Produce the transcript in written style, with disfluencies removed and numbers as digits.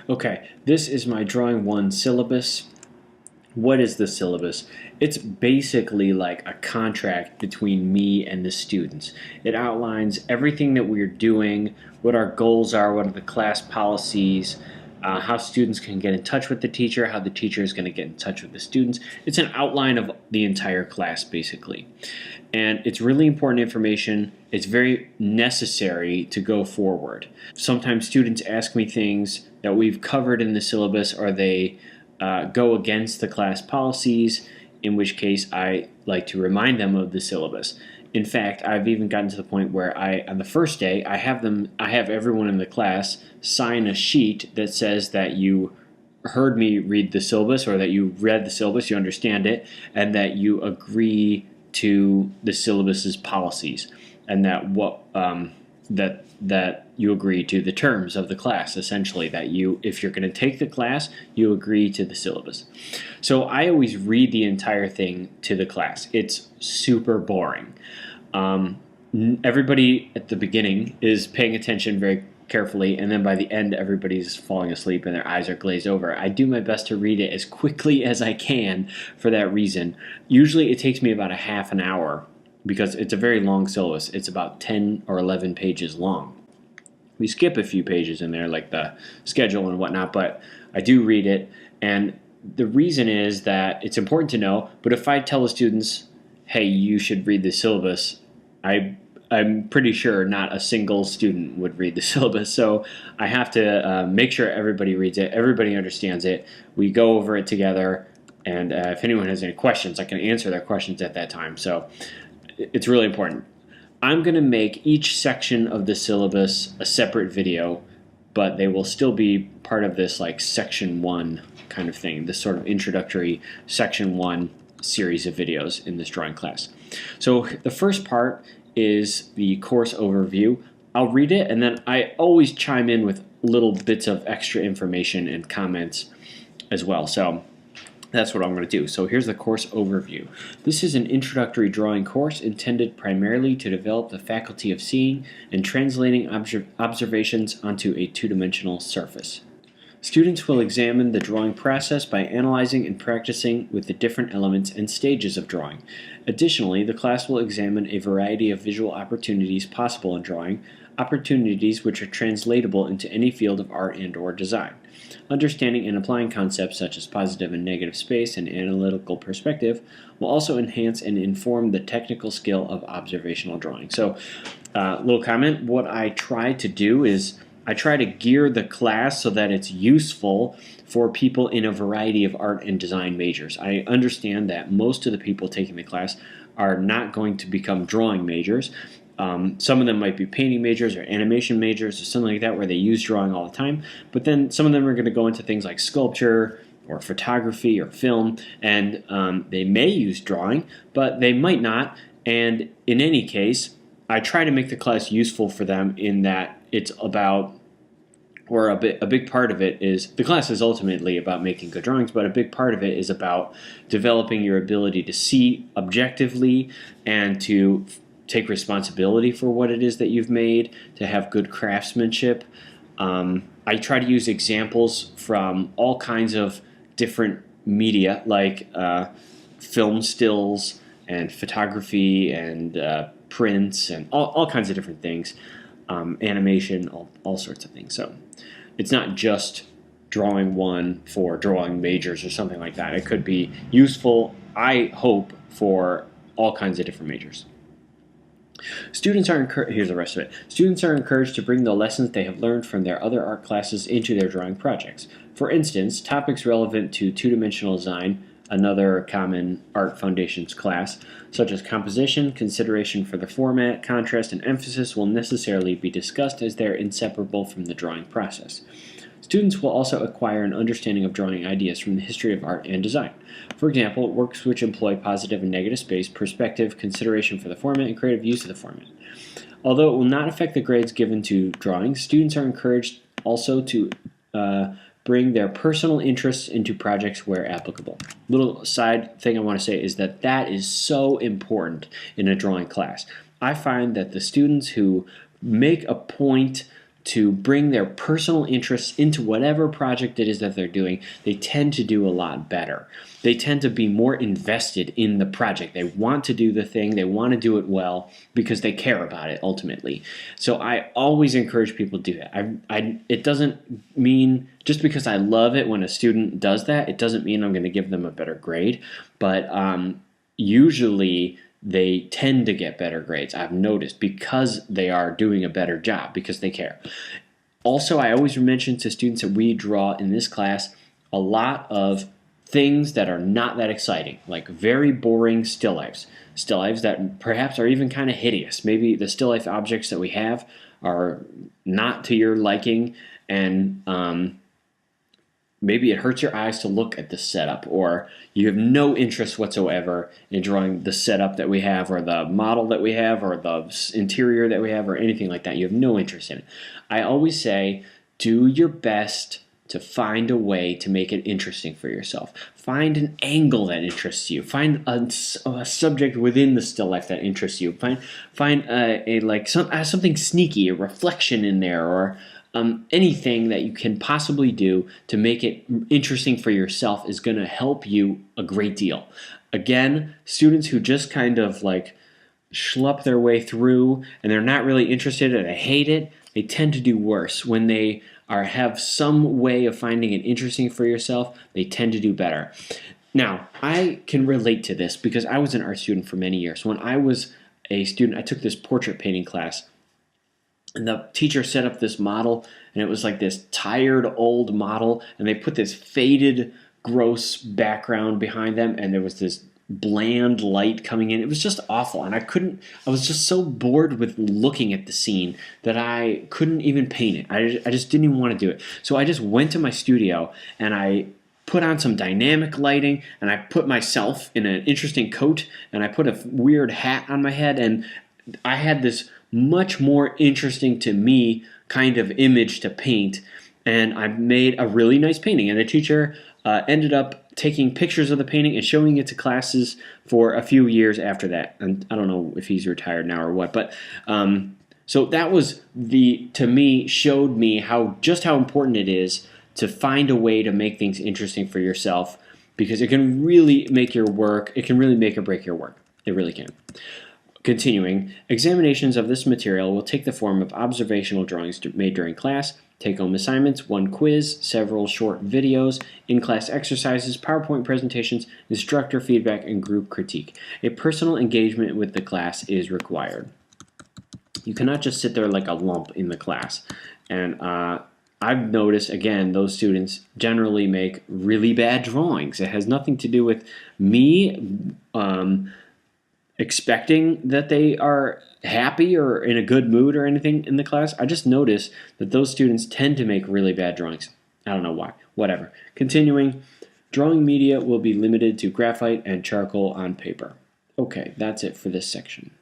Okay, this is my Drawing 1 syllabus. What is the syllabus? It's basically like a contract between me and the students. It outlines everything that we're doing, what our goals are, what are the class policies, how students can get in touch with the teacher, how the teacher is going to get in touch with the students. It's an outline of the entire class, basically. And it's really important information. It's very necessary to go forward. Sometimes students ask me things that we've covered in the syllabus, or they go against the class policies, in which case I like to remind them of the syllabus. In fact, I've even gotten to the point where on the first day, I have everyone in the class sign a sheet that says that you heard me read the syllabus, or that you read the syllabus, you understand it, and that you agree to the syllabus's policies, and that that you agree to the terms of the class. Essentially, that if you're going to take the class, you agree to the syllabus. So I always read the entire thing to the class. It's super boring. Everybody at the beginning is paying attention very carefully, and then by the end everybody's falling asleep and their eyes are glazed over. I do my best to read it as quickly as I can for that reason. Usually it takes me about a half an hour because it's a very long syllabus. It's about 10 or 11 pages long. We skip a few pages in there, like the schedule and whatnot, but I do read it, and the reason is that it's important to know. But if I tell the students, hey, you should read the syllabus, I'm pretty sure not a single student would read the syllabus. So I have to make sure everybody reads it, everybody understands it. We go over it together, and if anyone has any questions, I can answer their questions at that time. So it's really important. I'm going to make each section of the syllabus a separate video, but they will still be part of this like section 1 kind of thing, this sort of introductory section 1 series of videos in this drawing class. So the first part is the course overview. I'll read it, and then I always chime in with little bits of extra information and comments as well. So that's what I'm going to do. So here's the course overview. This is an introductory drawing course intended primarily to develop the faculty of seeing and translating observations onto a two-dimensional surface. Students will examine the drawing process by analyzing and practicing with the different elements and stages of drawing. Additionally, the class will examine a variety of visual opportunities possible in drawing, opportunities which are translatable into any field of art and/or design. Understanding and applying concepts such as positive and negative space and analytical perspective will also enhance and inform the technical skill of observational drawing. So, little comment, what I try to do is I try to gear the class so that it's useful for people in a variety of art and design majors. I understand that most of the people taking the class are not going to become drawing majors. Some of them might be painting majors or animation majors or something like that, where they use drawing all the time. But then some of them are going to go into things like sculpture or photography or film, and they may use drawing, but they might not. And in any case, I try to make the class useful for them in that it's about, or a big part of it is, the class is ultimately about making good drawings, but a big part of it is about developing your ability to see objectively and to take responsibility for what it is that you've made, to have good craftsmanship. I try to use examples from all kinds of different media, like film stills and photography and prints and all kinds of different things, animation, all sorts of things. So it's not just drawing 1 for drawing majors or something like that. It could be useful, I hope, for all kinds of different majors. Students are encouraged. Here's the rest of it. Students are encouraged to bring the lessons they have learned from their other art classes into their drawing projects. For instance, topics relevant to two-dimensional design, another common art foundations class, such as composition, consideration for the format, contrast, and emphasis will necessarily be discussed, as they are inseparable from the drawing process. Students will also acquire an understanding of drawing ideas from the history of art and design. For example, works which employ positive and negative space, perspective, consideration for the format, and creative use of the format. Although it will not affect the grades given to drawing, students are encouraged also to bring their personal interests into projects where applicable. Little side thing I want to say is that is so important in a drawing class. I find that the students who make a point to bring their personal interests into whatever project it is that they're doing, they tend to do a lot better. They tend to be more invested in the project. They want to do the thing, they want to do it well because they care about it ultimately. So I always encourage people to do that. It doesn't mean, just because I love it when a student does that, it doesn't mean I'm going to give them a better grade. But usually they tend to get better grades, I've noticed, because they are doing a better job, because they care. Also, I always mention to students that we draw in this class a lot of things that are not that exciting, like very boring still lifes. Still lifes that perhaps are even kind of hideous. Maybe the still life objects that we have are not to your liking, and maybe it hurts your eyes to look at the setup, or you have no interest whatsoever in drawing the setup that we have, or the model that we have, or the interior that we have, or anything like that. You have no interest in it. I always say, do your best to find a way to make it interesting for yourself. Find an angle that interests you. Find a subject within the still life that interests you. Find something sneaky, a reflection in there, or anything that you can possibly do to make it interesting for yourself is going to help you a great deal. Again, students who just kind of like schlup their way through and they're not really interested and they hate it, they tend to do worse. When they have some way of finding it interesting for yourself, they tend to do better. Now, I can relate to this because I was an art student for many years. When I was a student, I took this portrait painting class. And the teacher set up this model, and it was like this tired old model, and they put this faded, gross background behind them, and there was this bland light coming in. It was just awful, and I was just so bored with looking at the scene that I couldn't even paint it. I just didn't even want to do it. So I just went to my studio, and I put on some dynamic lighting, and I put myself in an interesting coat, and I put a weird hat on my head, and I had this much more interesting to me kind of image to paint, and I made a really nice painting. And the teacher ended up taking pictures of the painting and showing it to classes for a few years after that. And I don't know if he's retired now or what, but so that was to me, showed me how important it is to find a way to make things interesting for yourself, because it can really make your work, it can really make or break your work. It really can. Continuing, examinations of this material will take the form of observational drawings made during class, take-home assignments, one quiz, several short videos, in-class exercises, PowerPoint presentations, instructor feedback, and group critique. A personal engagement with the class is required. You cannot just sit there like a lump in the class. And I've noticed, again, those students generally make really bad drawings. It has nothing to do with me expecting that they are happy or in a good mood or anything in the class. I just notice that those students tend to make really bad drawings. I don't know why. Whatever. Continuing, drawing media will be limited to graphite and charcoal on paper. Okay, that's it for this section.